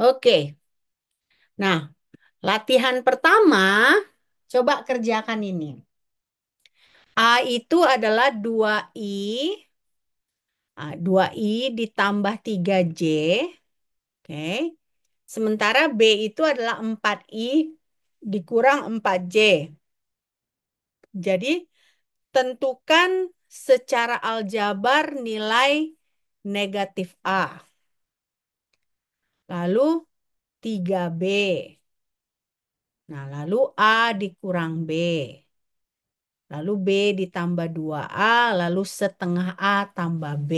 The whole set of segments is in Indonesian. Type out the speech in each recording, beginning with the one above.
Oke. Nah, latihan pertama, coba kerjakan ini. A itu adalah 2I, 2I ditambah 3J. Oke. Sementara B itu adalah 4I dikurang 4J. Jadi, tentukan secara aljabar nilai negatif A. Lalu 3B. Nah, lalu A dikurang B. Lalu B ditambah 2A, lalu setengah A tambah B.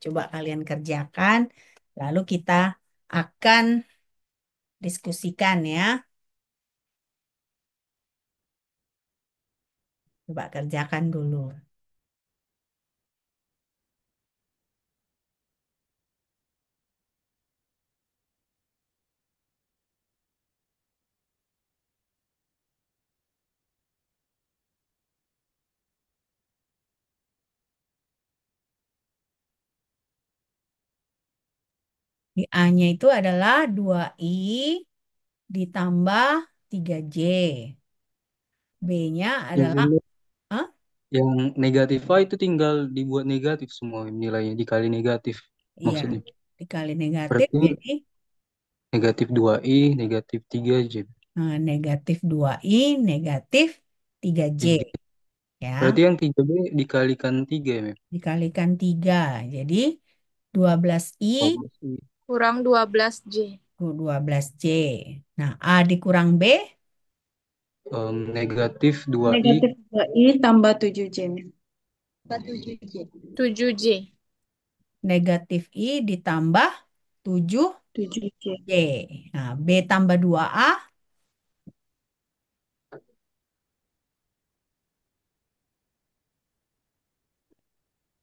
Coba kalian kerjakan, lalu kita akan diskusikan ya. Coba kerjakan dulu. Di A-nya itu adalah 2I ditambah 3J. B-nya Yang adalah, hah? yang negatif A itu tinggal dibuat negatif semua nilainya dikali negatif Iya, maksudnya. dikali negatif, Berarti jadi negatif 2i, negatif 3j. negatif 2I, negatif 3J. Tiga. Ya, Berarti yang 3b dikalikan 3 ya, Mem? dikalikan 3. Jadi 12I 12i. Kurang 12J. 12J. Nah, A dikurang B, Negatif 2i. Negatif 2i tambah 7J. 7J. negatif I ditambah 7J. 7J. Nah, B tambah 2A,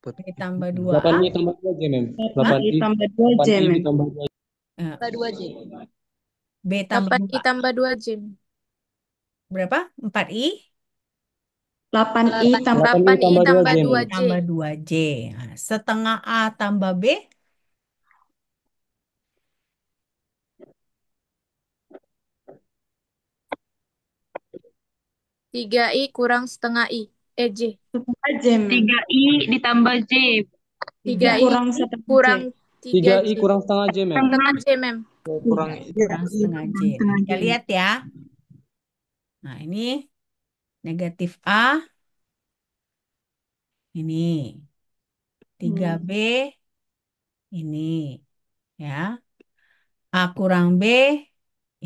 B tambah 2A, 8i tambah 2j, Mem. 8i 8i. tambah 2J, 8i men. ditambah 2j. eh, 2J. B tambah 8I 2, tambah 2J. berapa? 4I, 8i tambah 8i 8I tambah tambah 2j, Mem. 2J. tambah 2J. Nah, setengah A tambah B, 3I kurang setengah I. J. setengah J, men. 3i ditambah J. 3 3I Kurang setengah J. kurang 3i 3J. kurang setengah j, Mem. Setengah Setengah J, Mem. Kurang kurang 3i setengah J. kurang Nah, setengah kita J. lihat ya. Nah, ini negatif A, ini. 3B, ini. Ya. A kurang B,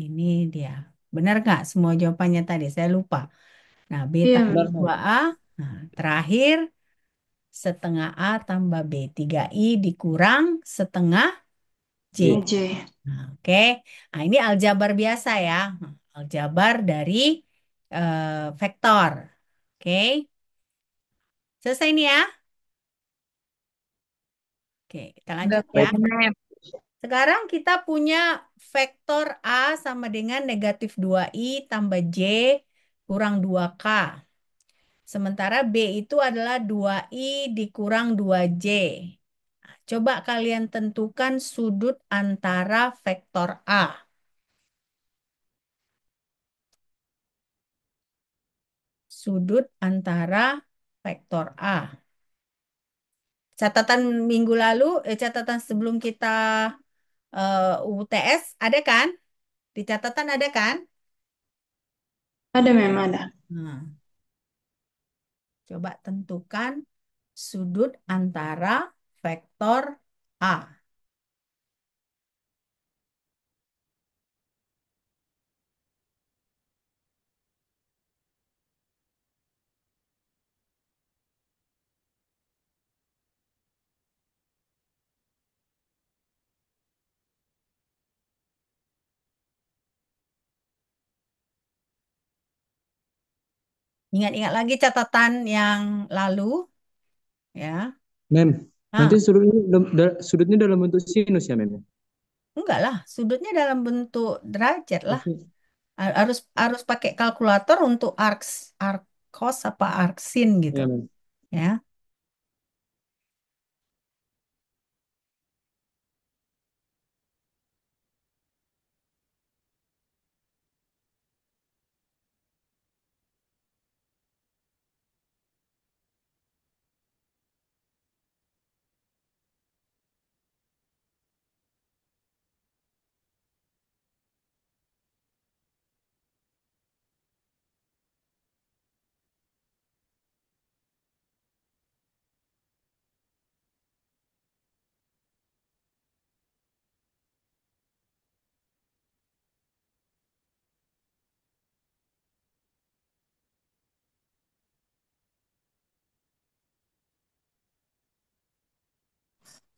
ini dia. Benar nggak semua jawabannya tadi? Saya lupa. Nah, B Iya, tambah benar, men. Mem. 2A. Nah, terakhir setengah A tambah B. 3I dikurang setengah J. Setengah J. Nah, oke. Nah, ini aljabar biasa ya. Nah, aljabar dari vektor. Oke. Selesai nih ya. Oke, kita Udah lanjut ya. baik, Mem. Sekarang kita punya vektor A sama dengan negatif 2I tambah J kurang 2K. Sementara B itu adalah 2I dikurang 2J. Nah, coba kalian tentukan sudut antara vektor A. Sudut antara vektor A. Catatan minggu lalu, catatan sebelum kita UTS ada kan? Di catatan ada kan? Ada, mem, ada. Nah, coba tentukan sudut antara vektor A. Ingat-ingat lagi catatan yang lalu, ya. Mem, nanti Nah, sudutnya dalam bentuk sinus ya, Mem? enggak lah, sudutnya dalam bentuk derajat lah. Pasti. Harus harus pakai kalkulator untuk arc cos apa arc sin gitu, Ya, Mem. ya.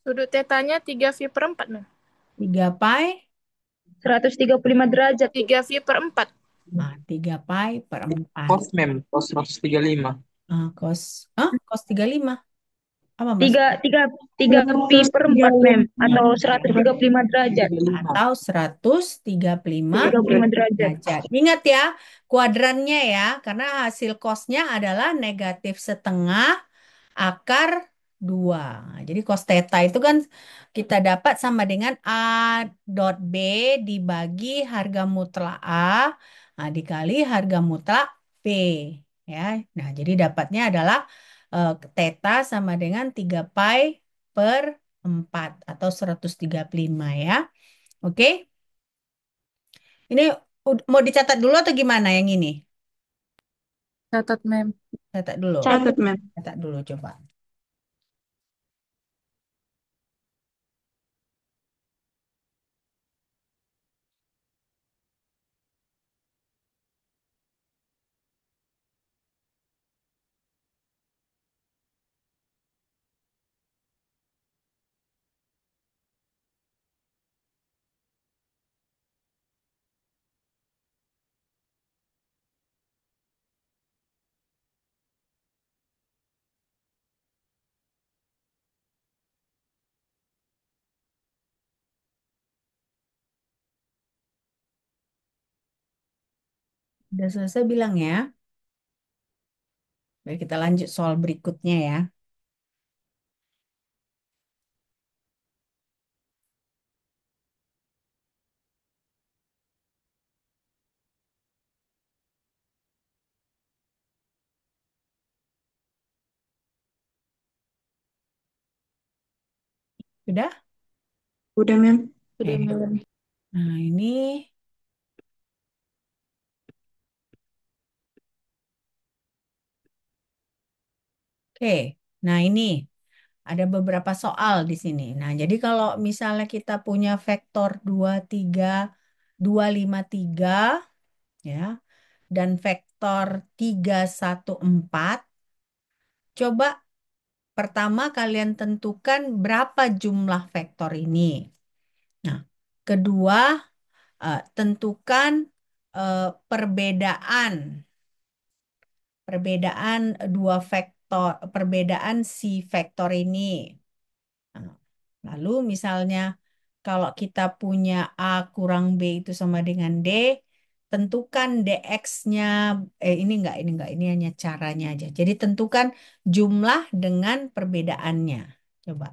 Sudut tetanya 3 pi/4, Mem. 3 pi. 135 derajat. 3 pi/4. Nah, 3 pi per 4. Cos mem, cos 135. Cos, cos 35. Apa mas? 3 pi per 4, Mem. Atau 135 derajat. Atau 135 35 derajat. derajat. Ingat ya, kuadrannya ya, karena hasil cosnya adalah negatif setengah akar 2. Jadi cos theta itu kan kita dapat sama dengan A dot B dibagi harga mutlak A, dikali harga mutlak B. Ya, nah jadi dapatnya adalah theta sama dengan 3 pi per 4 atau 135 ya. Oke. Ini mau dicatat dulu atau gimana yang ini? Catat, Mem. Catat dulu. Catat, Mem. Catat dulu coba. Udah selesai bilang ya. Baik, kita lanjut soal berikutnya ya. Sudah? Udah, Mem. Sudah, Oke. Mem. Nah, ini oke. Nah, ini ada beberapa soal di sini. Nah, jadi kalau misalnya kita punya vektor 2, 3, 2, 5, 3 ya, dan vektor 3, 1, 4, coba pertama kalian tentukan berapa jumlah vektor ini. Nah, kedua tentukan perbedaan perbedaan dua vektor, perbedaan si vektor ini. Nah, lalu misalnya kalau kita punya A kurang B itu sama dengan D, tentukan dx-nya, ini hanya caranya aja. Jadi tentukan jumlah dengan perbedaannya. Coba.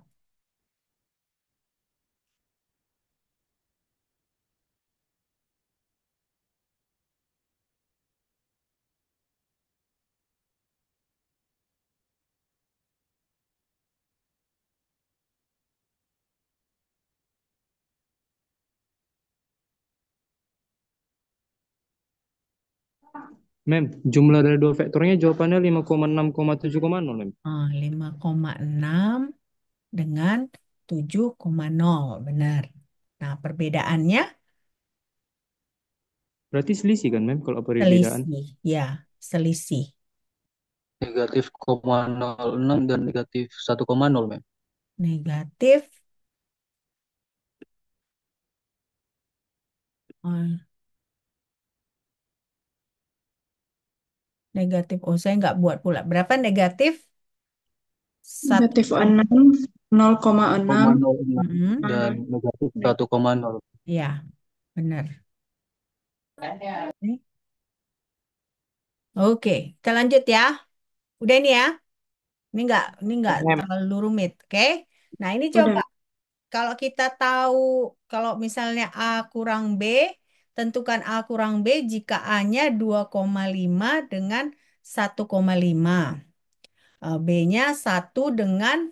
'Mem, jumlah dari dua vektornya jawabannya 5,6,7,0, Mem. 5,6 dengan 7,0. Benar. Nah, perbedaannya Berarti selisih kan, Mem, kalau perbedaan? selisih. Ya, selisih. Negatif 0,06 dan negatif 1,0, Mem. Negatif. Oh, negatif. Oh, saya nggak buat pula. Berapa negatif? Negatif 6, 0,6. 0,06 Mm-mm. dan negatif 1,0. Ya, benar. Oke, kita lanjut ya. Udah ini ya. Ini nggak Mem, terlalu rumit. Oke. Nah, ini Udah. coba. Kalau kita tahu, kalau misalnya A kurang B, tentukan A kurang B jika A-nya 2,5 dengan 1,5. B-nya 1 dengan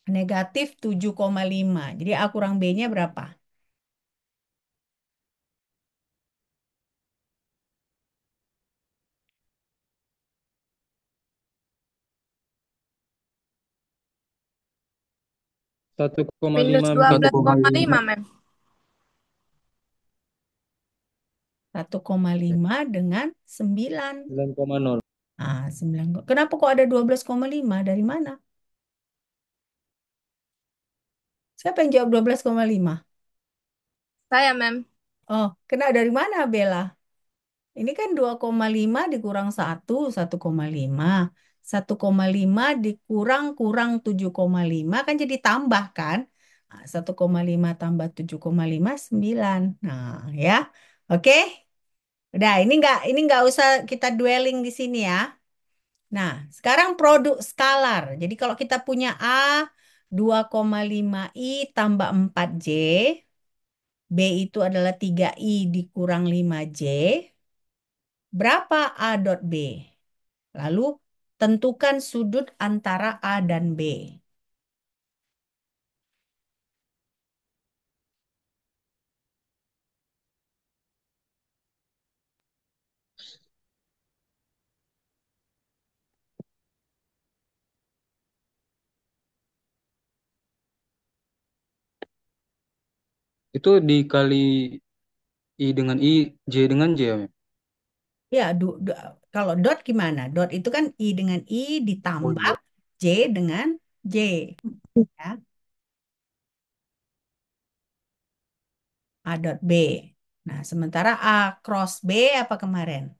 negatif 7,5. Jadi A kurang B-nya berapa? Minus 1,5 12,5, Mem. 1,5 dengan 9. 9,0. 9. Kenapa kok ada 12,5? Dari mana? Siapa yang jawab 12,5? Saya, Mem. Oh, kena dari mana, Bella? Ini kan 2,5 dikurang 1,5. 1,5 dikurang kurang 7,5 kan jadi tambah kan? Nah, 1,5 tambah 7,5 9. Nah, ya. Oke. Udah, ini nggak usah kita dwelling di sini ya. Nah, sekarang produk skalar. Jadi kalau kita punya A 2,5I tambah 4J, B itu adalah 3I dikurang 5J, berapa A dot B? Lalu tentukan sudut antara A dan B. Itu dikali I dengan I, J dengan J ya, Mem? Ya, kalau dot gimana? Dot itu kan I dengan I Oh ditambah iya. J dengan J. Ya, A dot B. Nah, sementara A cross B apa kemarin?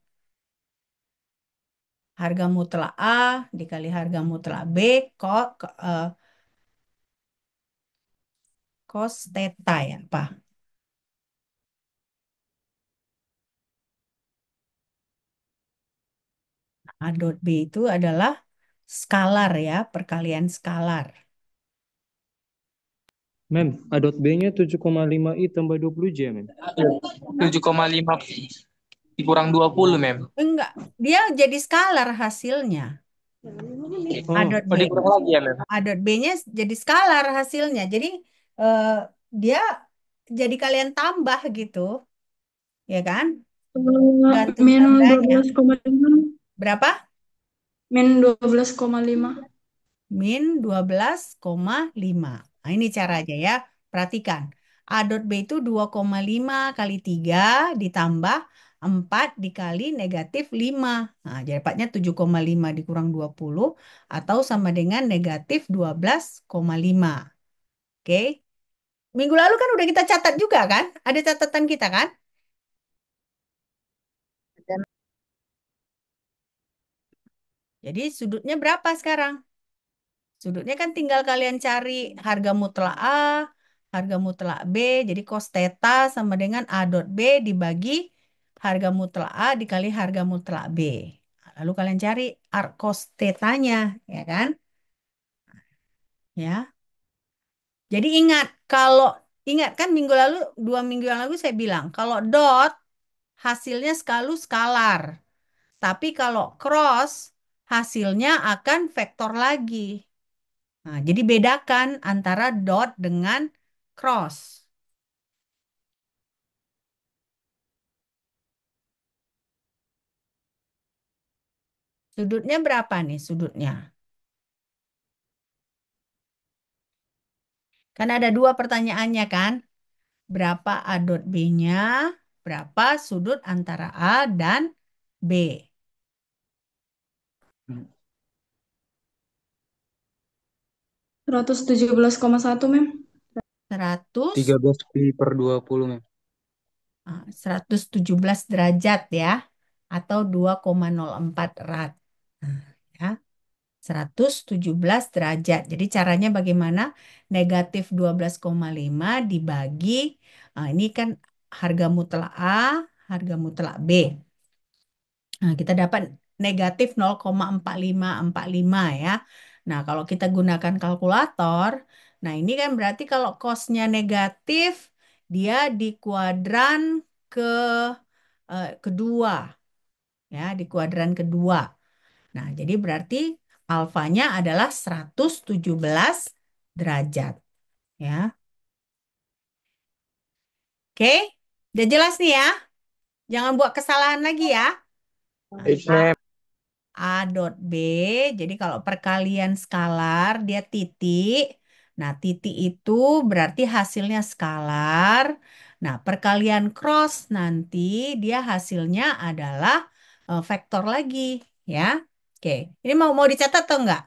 Harga mutlak A dikali harga mutlak B kok cos theta ya, Pak. A dot B itu adalah skalar ya, perkalian skalar. Mem, A dot B-nya 7,5I tambah 20J, Mem. 7,5 dikurang 20, Mem. Enggak, dia jadi skalar hasilnya. A Oh, dot Oh, B. dikurang lagi ya, Mem. A dot B-nya jadi skalar hasilnya. Jadi eh, dia jadi kalian tambah gitu, ya kan? Gantung Min tandanya. 12,5. Berapa? Min 12,5. Min 12,5. Nah, ini caranya ya. Perhatikan. A dot B itu 2,5 kali 3 ditambah 4 dikali negatif 5. Nah, jadi dapatnya 7,5 dikurang 20 atau sama dengan negatif 12,5. Oke. Minggu lalu kan udah kita catat juga kan? Ada catatan kita kan? Jadi sudutnya berapa sekarang? Sudutnya kan tinggal kalian cari harga mutlak A, harga mutlak B. Jadi cos theta sama dengan A dot B dibagi harga mutlak A dikali harga mutlak B. Lalu kalian cari arc cos theta-nya, ya kan? Ya. Jadi ingat kan minggu lalu, 2 minggu yang lalu saya bilang, kalau dot hasilnya selalu skalar. Tapi kalau cross hasilnya akan vektor lagi. Nah, jadi bedakan antara dot dengan cross. Sudutnya berapa nih sudutnya? Kan ada dua pertanyaannya kan? Berapa A dot B-nya? Berapa sudut antara A dan B? 117,1, Mem. 100, 13pi per 20, Mem. 117 derajat ya. Atau 2,04 rad. Nah, ya. 117 derajat. Jadi caranya bagaimana? Negatif 12,5 dibagi, ini kan harga mutlak A, harga mutlak B. Nah, kita dapat negatif 0,4545 ya. Nah, kalau kita gunakan kalkulator, nah ini kan berarti kalau cosnya negatif, dia di kuadran ke kedua, ya, di kuadran kedua. Nah, jadi berarti alfanya adalah 117 derajat. Ya. Oke, udah jelas nih ya. Jangan buat kesalahan lagi ya. Nah, Baik, Mem. A dot B, jadi kalau perkalian skalar, dia titik. Nah, titik itu berarti hasilnya skalar. Nah, perkalian cross nanti dia hasilnya adalah vektor lagi. Ya. Oke, ini mau dicatat atau enggak?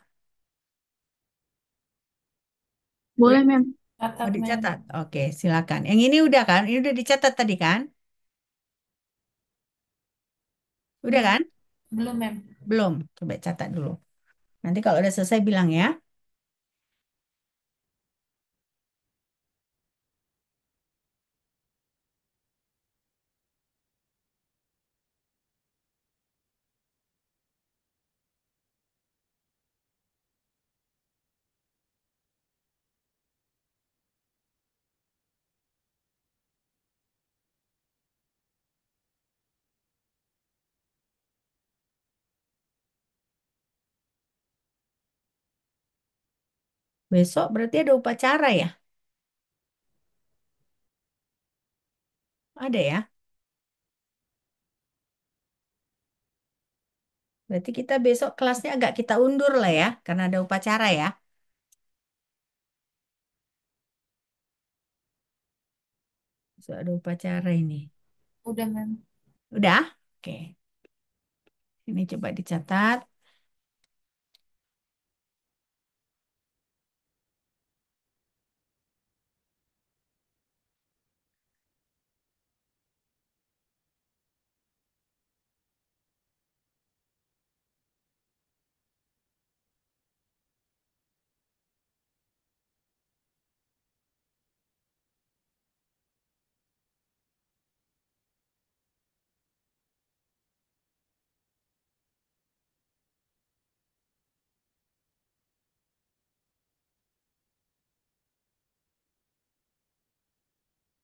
Boleh, Mem. Mau Catat, mem. dicatat? Oke, silakan. Yang ini udah kan? Ini udah dicatat tadi kan? Udah Belum, kan? belum, mem. Belum. Coba catat dulu. Nanti kalau udah selesai bilang ya. Besok berarti ada upacara ya? Ada ya? Berarti kita besok kelasnya agak kita undur lah ya, karena ada upacara ya. Besok ada upacara ini. Udah, mem. Udah? Oke. Ini coba dicatat.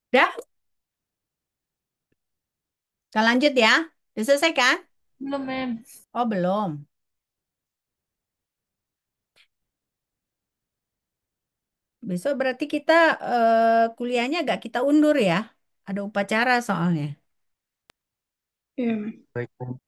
Udah? Kita lanjut ya. Udah selesai kan? Belum, mem. Oh, belum. Besok berarti kita kuliahnya agak kita undur ya. Ada upacara soalnya. Iya, Mem. Baik, Mem.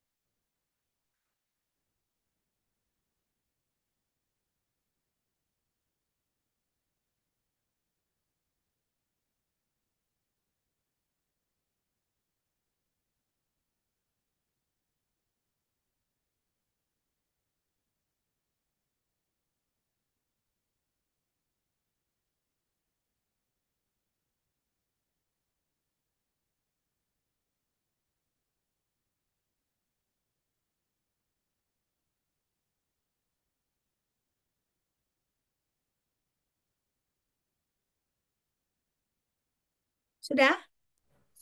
Sudah?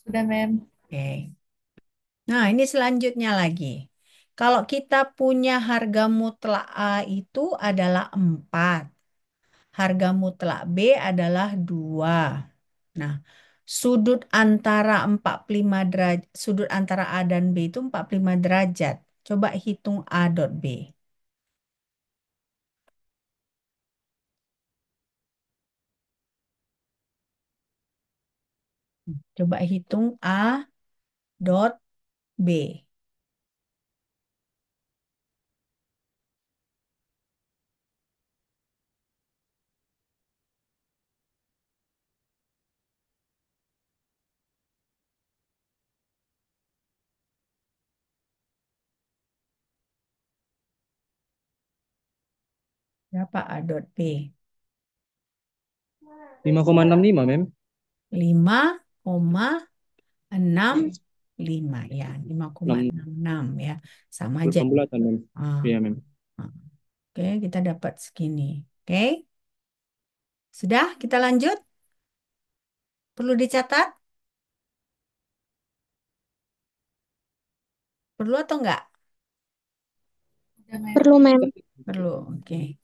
Sudah, mem. Oke. Nah, ini selanjutnya lagi. Kalau kita punya harga mutlak A itu adalah 4. Harga mutlak B adalah 2. Nah, sudut antara A dan B itu 45 derajat. Coba hitung A dot B. Coba hitung A dot B. Berapa A dot B? 5,65, Mem. 5,65 ya. 6, 5,66 ya. Sama aja. 18-an, Mem. Ah, Iya, Mem. ah. Oke, kita dapat segini. Oke, sudah kita lanjut. Perlu dicatat? Perlu atau enggak? Udah, mem. Perlu, Mem. Perlu. Oke.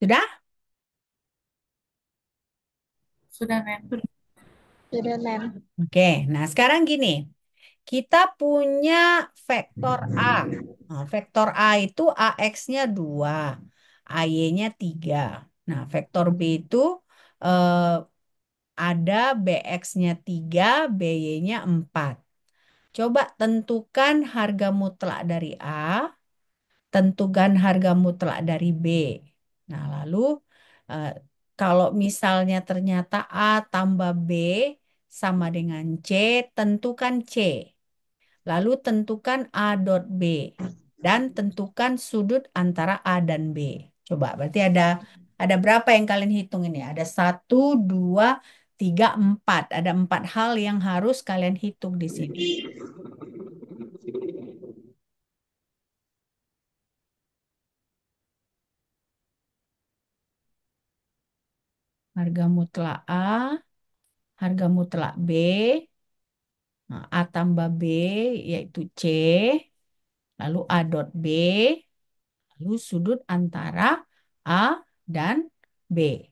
Sudah? Sudah, Mem. Sudah, Mem. Oke, nah sekarang gini. Kita punya vektor A. Nah, vektor A itu AX-nya 2, AY-nya 3. Nah, vektor B itu eh, ada BX-nya 3, BY-nya 4. Coba tentukan harga mutlak dari A, tentukan harga mutlak dari B. Nah, lalu eh, kalau misalnya ternyata A tambah B sama dengan C, tentukan C. Lalu tentukan A dot B dan tentukan sudut antara A dan B. Coba, berarti ada berapa yang kalian hitung ini? Ada 1, 2, 3, 4. Ada 4 hal yang harus kalian hitung di sini. Harga mutlak A, harga mutlak B, nah, A tambah B yaitu C, lalu A dot B, lalu sudut antara A dan B.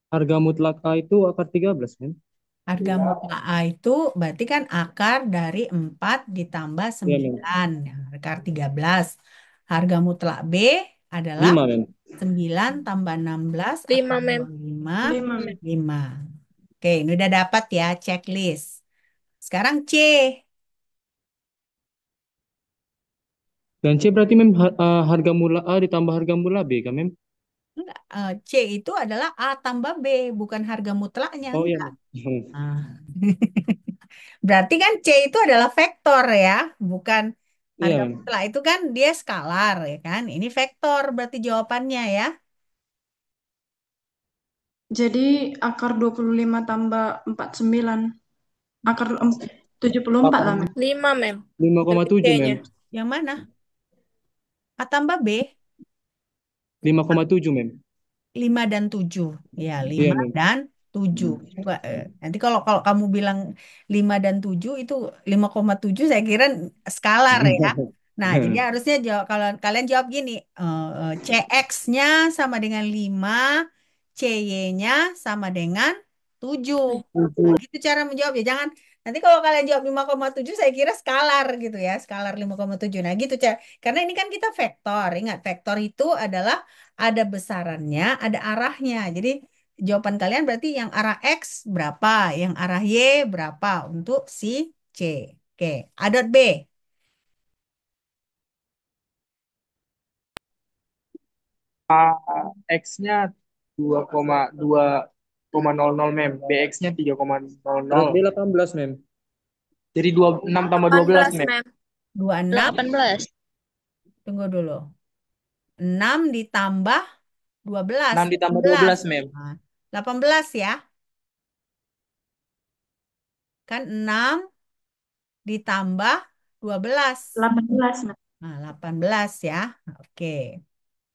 Harga mutlak A itu akar 13, kan? Harga mutlak A itu berarti kan akar dari 4 ditambah Iya, Mem. 9, akar 13. Harga mutlak B adalah 5, Mem. 9 tambah 16 5, akar Mem. 25, 5, Mem. 5. Oke, ini udah dapat ya checklist. Sekarang C. Dan C berarti, Mem, harga mula A ditambah harga mula B, kan, Mem? Enggak, C itu adalah A tambah B, bukan harga mutlaknya. Oh, iya, Enggak. Mem. Ah. Berarti kan C itu adalah vektor ya, bukan Iya, harga Mem. mutlak itu kan dia skalar ya kan. Ini vektor berarti jawabannya ya. Jadi akar 25 tambah 49. Akar 74 lah, Mem. 5, Mem. 5,7, C-nya. Mem. Yang mana? A tambah B, 5,7, Mem. 5 dan 7. Ya, Iya, 5 Mem. dan 7. Coba, nanti kalau kalau kamu bilang 5 dan 7 itu 5,7 saya kira skalar ya. Nah, jadi harusnya jawab, kalau kalian jawab gini, CX-nya sama dengan 5, CY-nya sama dengan 7. Nah, gitu cara menjawabnya. Jangan nanti kalau kalian jawab 5,7 saya kira skalar gitu ya, skalar 5,7. Nah, gitu cara. Karena ini kan kita vektor. Ingat, vektor itu adalah ada besarannya, ada arahnya. Jadi jawaban kalian berarti yang arah X berapa, yang arah Y berapa untuk si C. Oke, A dot B. X-nya 2,2,00 Mem. BX-nya 3,00. Berarti 18, Mem. Jadi 6 tambah 12 18, Mem. Mem. 26, 18. tunggu dulu. 6 ditambah 12, 6 ditambah 18. 12 Mem. Nah, 18 ya. Kan 6 ditambah 12. 18, Mem. Nah, 18 ya. Oke.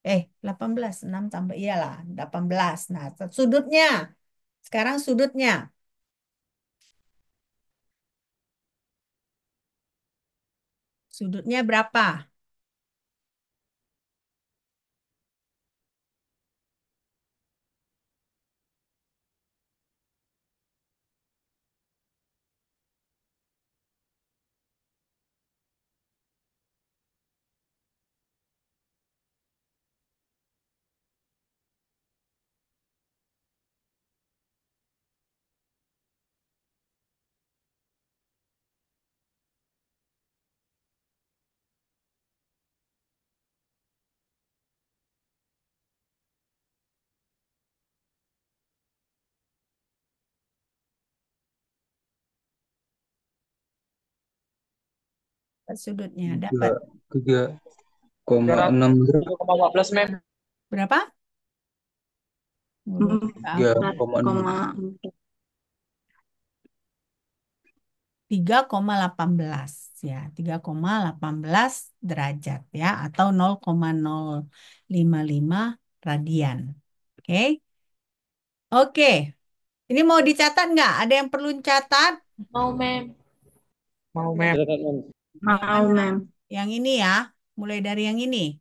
18, 6 tambah, iyalah, 18. Nah, sudutnya. Sekarang sudutnya. Sudutnya berapa? Sudutnya Tiga, dapat 3,6, 3,14 Mem. berapa? Menurut aku 3,6. 4,4. 3,18. ya, 3,18 derajat ya, atau 0,055 radian. Oke. Oke, ini mau dicatat nggak? Ada yang perlu catat? Mau, Mem. Mau, Mem. Catat, Mem. Mau, Mem. Yang ini ya, mulai dari yang ini.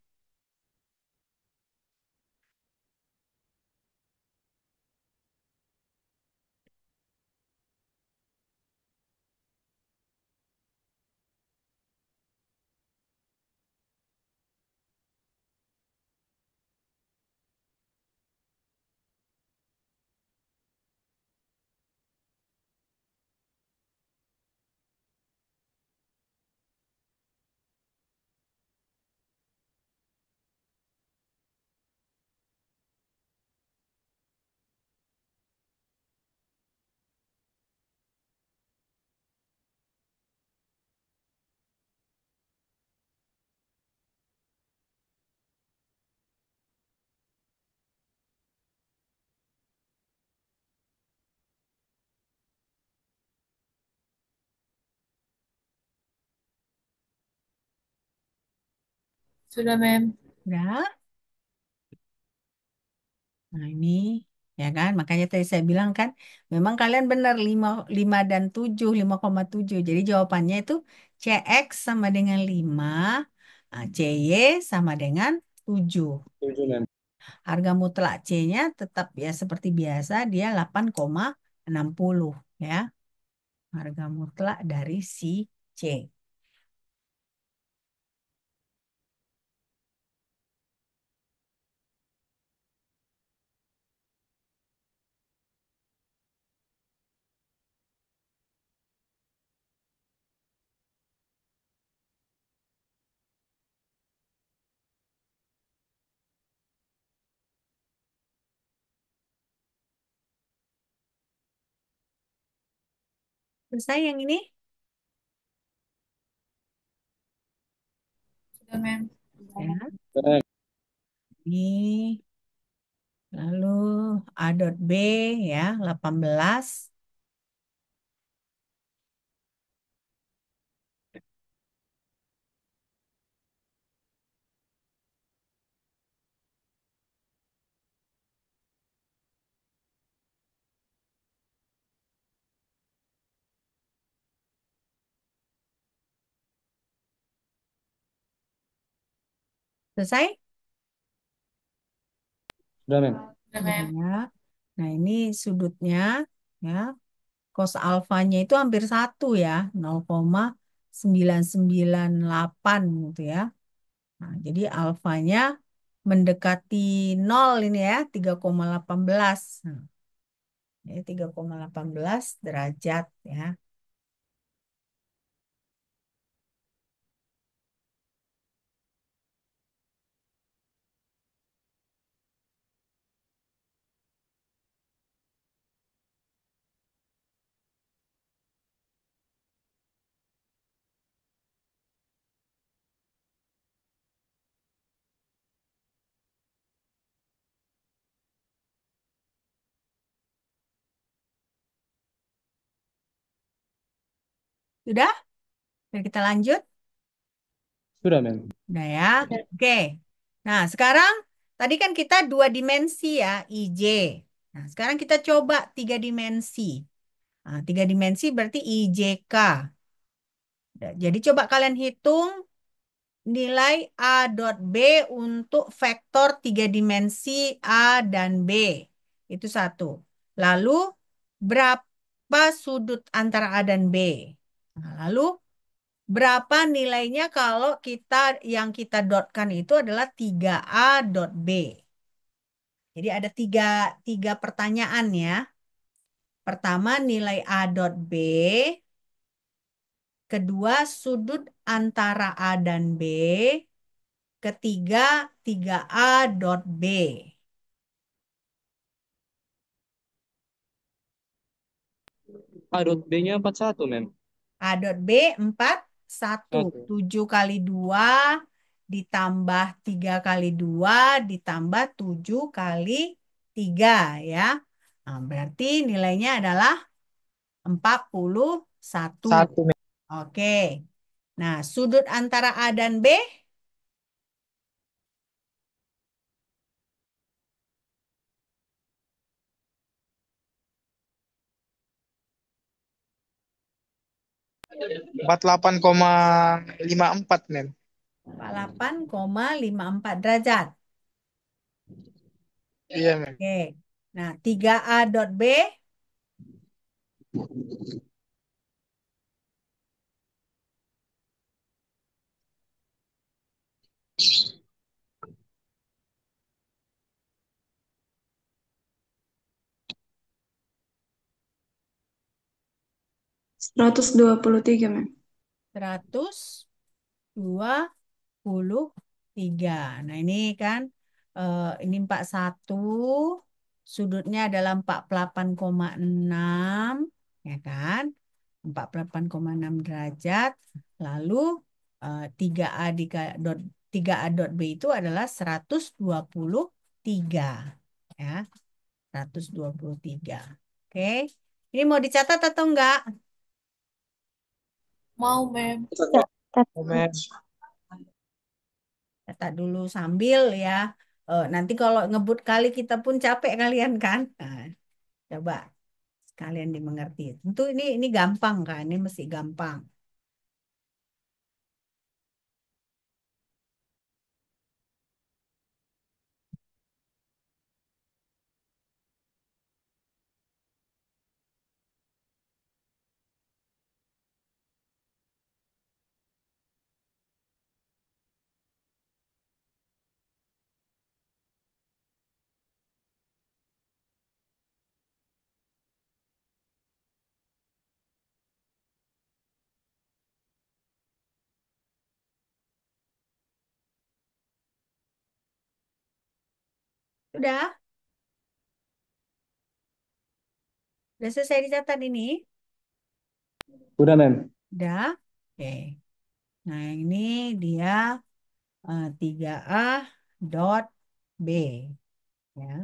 Sudah, Mem. Udah. Nah, ini ya kan, makanya tadi saya bilang kan, memang kalian benar 5 dan 7, 5,7. Jadi jawabannya itu CX sama dengan 5, CY sama dengan 7. 7, Mem. Harga mutlak C-nya tetap ya seperti biasa, dia 8,60 ya. Harga mutlak dari si C. Selesai yang ini? Sudah, Mem. Ya. Mem. Ini lalu A dot B ya 18. Selesai? Sudah, Mem. Sudah, Udah Mem. ya. Nah, ini sudutnya ya. Cos alfanya itu hampir 1 ya, 0,998 gitu ya. Nah, jadi alfanya mendekati 0 ini ya, 3,18. Nah, ini 3,18 derajat ya. Sudah? Oke, kita lanjut. Sudah, Mem. Udah ya. Oke. Nah, sekarang tadi kan kita 2 dimensi ya, IJ. Nah, sekarang kita coba 3 dimensi. Nah, 3 dimensi berarti IJK. Jadi coba kalian hitung nilai A dot B untuk vektor 3 dimensi A dan B. Itu satu. Lalu berapa sudut antara A dan B? Nah, lalu berapa nilainya kalau yang kita dotkan itu adalah 3A dot B. Jadi ada tiga pertanyaan ya. Pertama nilai A dot B. Kedua sudut antara A dan B. Ketiga 3A dot B. A dot B-nya 41, Mem. A dot B 41. 7 kali 2 ditambah 3 kali 2 ditambah 7 kali 3 ya. Nah, berarti nilainya adalah 41. 1, Mem. Oke. Nah, sudut antara A dan B, Empat puluh delapan koma lima empat Mem. 48,54 derajat. Iya, Mem. Oke. Nah, 3A dot B, 123, Mem. 123. Nah, ini kan ini 41, sudutnya adalah 48,6, ya kan? 48,6 derajat. Lalu 3A dot 3A dot B itu adalah 123, ya. 123. Oke. Ini mau dicatat atau enggak? Mau, Mem. Oh, Mem. Catat dulu sambil ya. Nanti kalau ngebut kali kita pun capek kalian kan. Nah, coba sekalian dimengerti. Tentu ini gampang kan, ini mesti gampang. Sudah? Udah selesai dicatat ini? Udah, Mem. Udah? Oke. Nah, yang ini dia 3A dot B. Ya.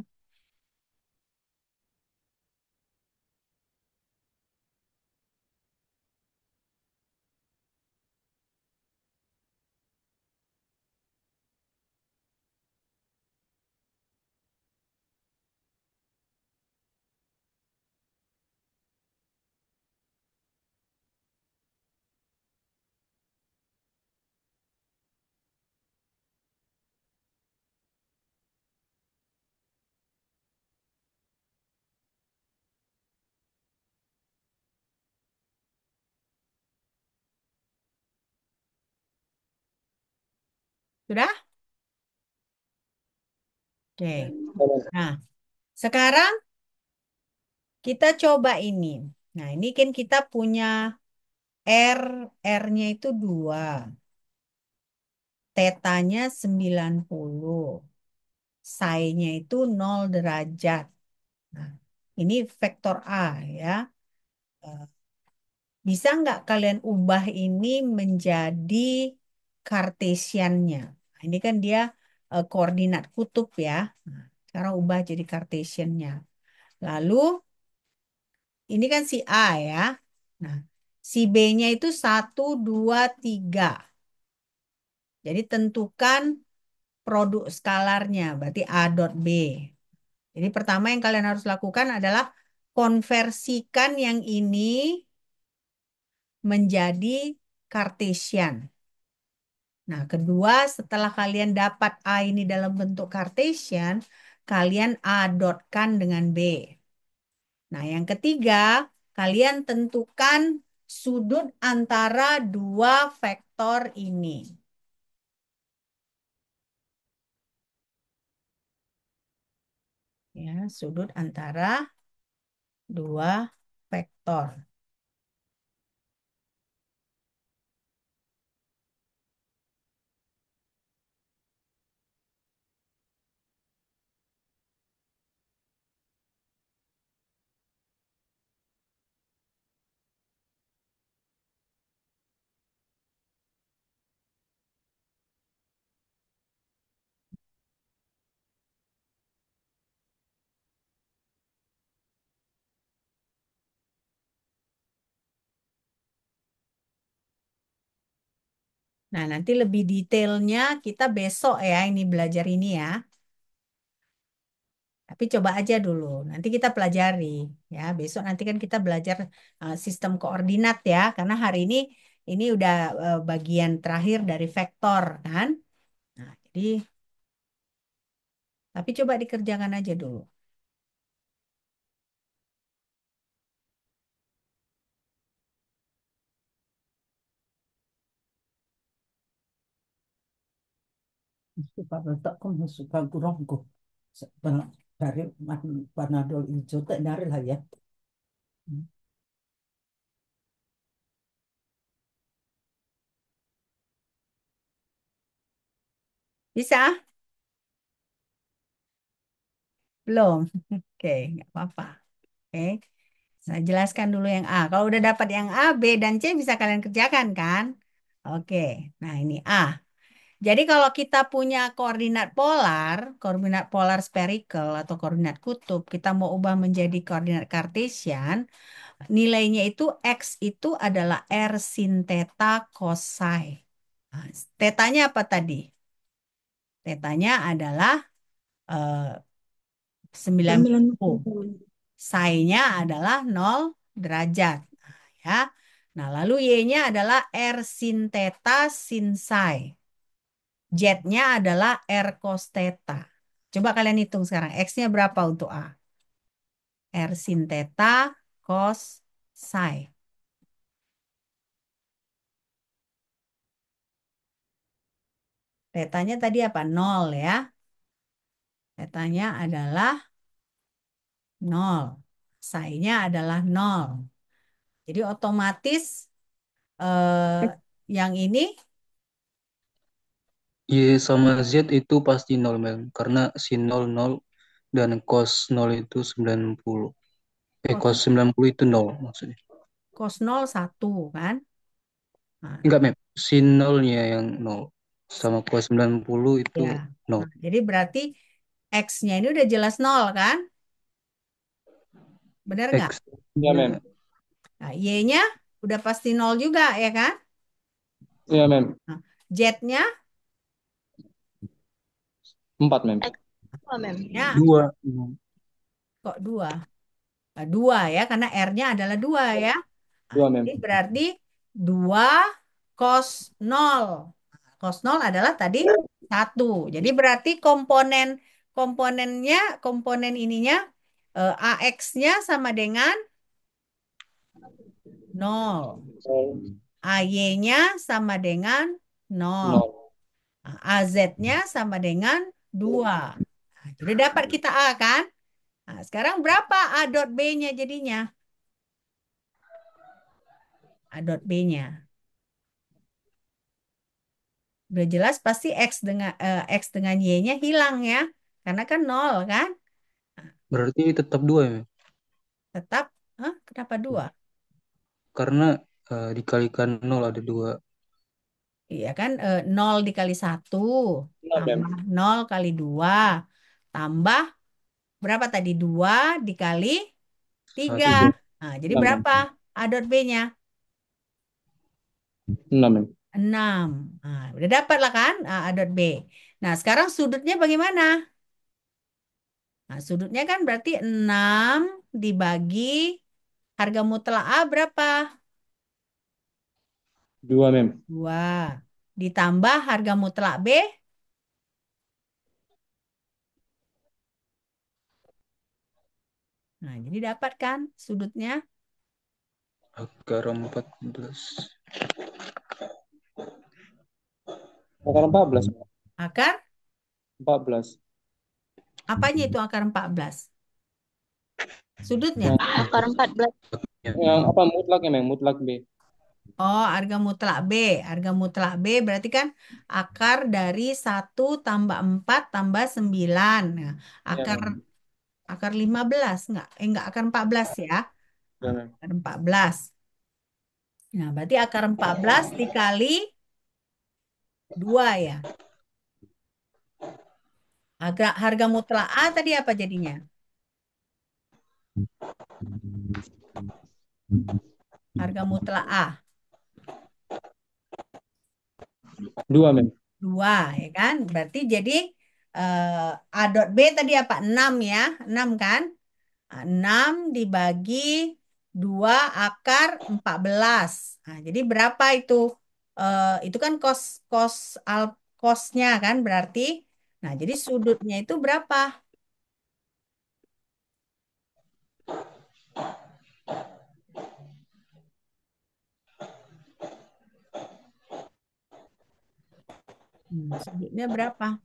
Sudah? Oke. Nah, sekarang kita coba ini. Nah, ini kan kita punya R, R-nya itu 2. Tetanya 90. Psi-nya itu 0 derajat. Nah, ini vektor A ya. Eh, Bisa nggak kalian ubah ini menjadi Kartesiannya? Nah, ini kan dia koordinat kutub ya. Nah, sekarang ubah jadi Kartesiannya. Lalu ini kan si A ya. Nah, si B-nya itu 1, 2, 3. Jadi tentukan produk skalarnya, berarti A dot B. Jadi pertama yang kalian harus lakukan adalah konversikan yang ini menjadi Kartesian. Nah, kedua setelah kalian dapat A ini dalam bentuk Kartesian, kalian A dotkan dengan B. Nah, yang ketiga, kalian tentukan sudut antara dua vektor ini. Ya, sudut antara dua vektor. Nah, nanti lebih detailnya kita besok ya ini belajar ini ya. Tapi coba aja dulu. Nanti kita pelajari ya. Besok nanti kan kita belajar sistem koordinat ya. Karena hari ini udah bagian terakhir dari vektor kan. Nah, jadi tapi coba dikerjakan aja dulu. Suka bentak kok suka kurang kok. Dari Panadol hijau tak dari lah ya. Bisa? Belum? Oke, nggak apa-apa. Oke. Saya jelaskan dulu yang A. Kalau udah dapat yang A, B, dan C bisa kalian kerjakan kan? Oke. Nah, ini A. Jadi kalau kita punya koordinat polar spherical atau koordinat kutub, kita mau ubah menjadi koordinat Cartesian, nilainya itu X itu adalah R sin theta cos psi. Nah, tetanya apa tadi? Tetanya adalah eh, 90. 90. Psi-nya adalah 0 derajat. Nah, ya. Nah, lalu Y-nya adalah R sin theta sin psi. Z-nya adalah R cos theta. Coba kalian hitung sekarang. X-nya berapa untuk A? R sin theta cos psi. Tetanya tadi apa? 0 ya. Tetanya adalah 0. Psi-nya adalah 0. Jadi otomatis yang ini Y sama Z itu pasti 0, Mem. Karena sin 0, 0 dan cos 0 itu 90. cos, Cos 90 itu 0 maksudnya. cos 0 1 kan? Nah, Enggak, Mem. Sin 0-nya yang 0. Sama cos 90 itu ya. 0. Nah, jadi berarti X-nya ini udah jelas 0 kan? Bener nggak? X. Ya, Mem. Nah, Y-nya udah pasti 0 juga ya kan? Ya, Mem. Nah, Z-nya 4, Mem. ya 2. kok 2? Nah, 2 ya, karena R-nya adalah 2 ya. Nah, 2, Mem. jadi berarti 2 cos 0. Nah, cos 0 adalah tadi 1. Jadi berarti komponen ininya AX-nya sama dengan 0. AY-nya sama dengan 0. 0. Nah, AZ-nya sama dengan 2. Nah, sudah dapat kita A kan? Nah, sekarang berapa A dot B-nya jadinya? A dot B-nya. Udah jelas pasti X dengan Y-nya hilang ya. Karena kan 0 kan? Berarti tetap 2 ya, Mem. Tetap, hah? Kenapa 2? Karena dikalikan 0 ada 2. Iya kan 0 dikali 1 0, Mem. tambah 0 kali 2 tambah berapa tadi? 2 dikali 3. 3. Nah, jadi 6, Mem. berapa A dot B-nya? 6, Mem. 6. Nah, udah dapat lah kan A dot B. Nah, sekarang sudutnya bagaimana? Nah, sudutnya kan berarti 6 dibagi harga mutlak A berapa? 2, Mem. 2. Ditambah harga mutlak B. Nah, jadi dapat kan sudutnya? Akar 14. Akar 14, Mem. Akar, 14. apanya itu akar 14? Sudutnya? Yang, Akar 14. yang apa mutlaknya, Mem? Mutlak B. Oh, harga mutlak B. Harga mutlak B berarti kan akar dari 1 tambah 4 tambah 9. Nah, Ya, akar Mem. akar 15 enggak akar 14 ya. Ya, Nah, Mem. akar 14. Nah, berarti akar 14 dikali 2 ya. Harga mutlak A tadi apa jadinya? Harga mutlak A. 2, mem. 2, ya kan? Berarti jadi A dot B tadi apa? 6 ya. 6 kan? 6 dibagi 2 akar 14. Nah, jadi berapa itu? Itu kan kosnya kan berarti. Nah, jadi sudutnya itu berapa? Sudutnya berapa?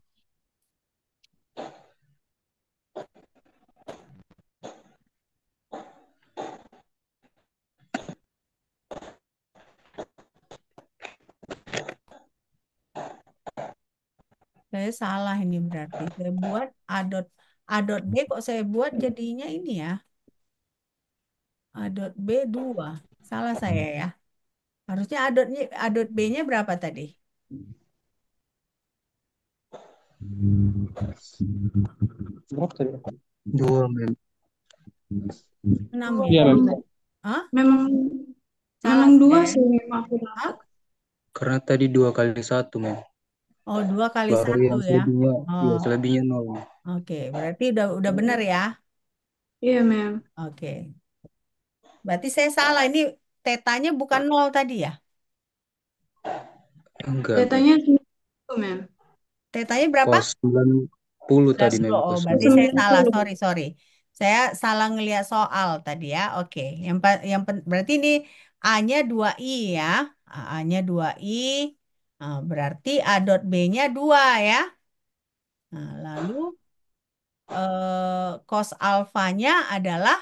Saya salah ini berarti. Saya buat A dot B kok saya buat jadinya ini ya. A dot B 2. Salah saya ya. Harusnya A dot B-nya berapa tadi? Berapa tadi? 2, mem. 6 Iya, ya? mem. Hah? Memang Salah memang 2 saya. sih mem aku Hah? dapat. Karena tadi 2 kali 1, mem. Oh, 2 kali Baru 1 yang ya. selebihnya, Oh, selebihnya 0. oke. Berarti udah benar ya. Iya mem. Oke. Berarti saya salah. Ini tetanya bukan 0 tadi ya. Enggak, mem. Datanya 1 mem. Tetanya berapa? Cos 90 tadi, mem. 90. Oh, Cos berarti saya salah. 90. Sorry. Saya salah ngelihat soal tadi ya. Oke. Berarti ini A-nya 2i ya. A-nya 2i. Nah, berarti A dot B-nya 2 ya. Nah, lalu cos alfanya adalah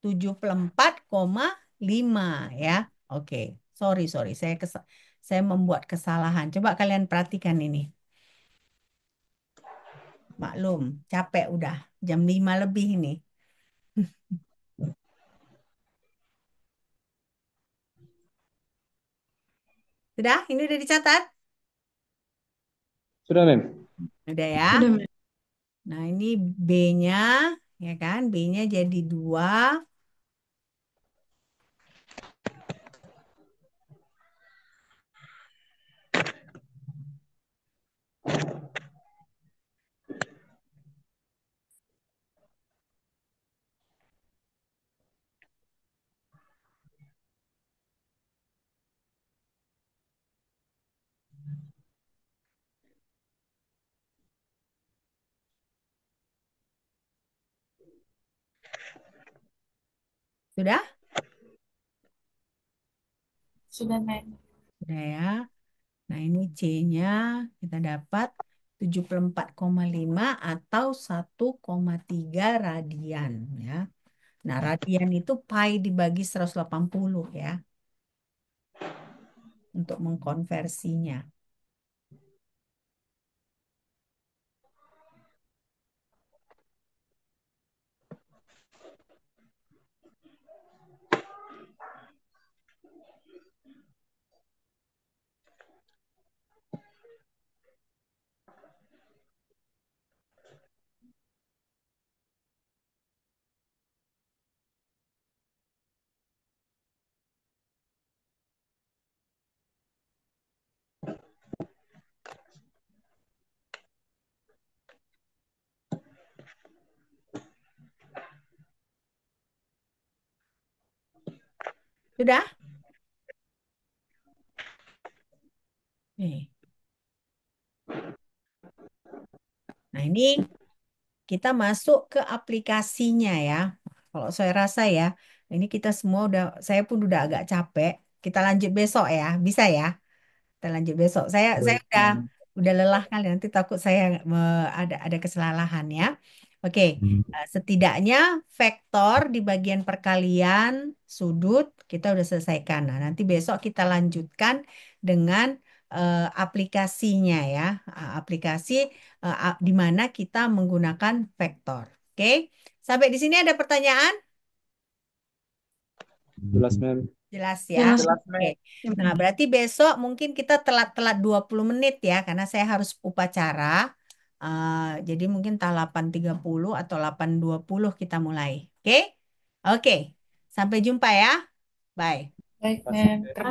74,5 ya. Oke. Sorry. Saya membuat kesalahan. Coba kalian perhatikan ini. Maklum, capek udah. Jam 5 lebih ini. Sudah? Ini udah dicatat? Sudah, mem. Udah ya. Sudah mem. Nah, ini B-nya, ya kan? B-nya jadi 2. Sudah? Sudah, mem. Sudah ya. Nah, ini C-nya kita dapat 74,5 atau 1,3 radian ya. Nah, radian itu pi dibagi 180 ya untuk mengkonversinya. Sudah? Nih. Nah, ini kita masuk ke aplikasinya ya. Kalau saya rasa ya, ini kita semua saya pun udah agak capek. Kita lanjut besok ya, bisa ya? Kita lanjut besok. Saya Baik, udah mem. lelah kali nanti takut saya ada kesalahan ya. Oke, setidaknya vektor di bagian perkalian sudut kita udah selesaikan. Nah, nanti besok kita lanjutkan dengan aplikasinya ya. Aplikasi di mana kita menggunakan vektor. Oke, sampai di sini ada pertanyaan? Jelas, mem. Jelas ya. Jelas. Oke. Nah, berarti besok mungkin kita telat-telat 20 menit ya, karena saya harus upacara. Jadi mungkin entah 8.30 atau 8.20 kita mulai. Oke? Oke. Sampai jumpa ya. Bye. Baik, mem. Terima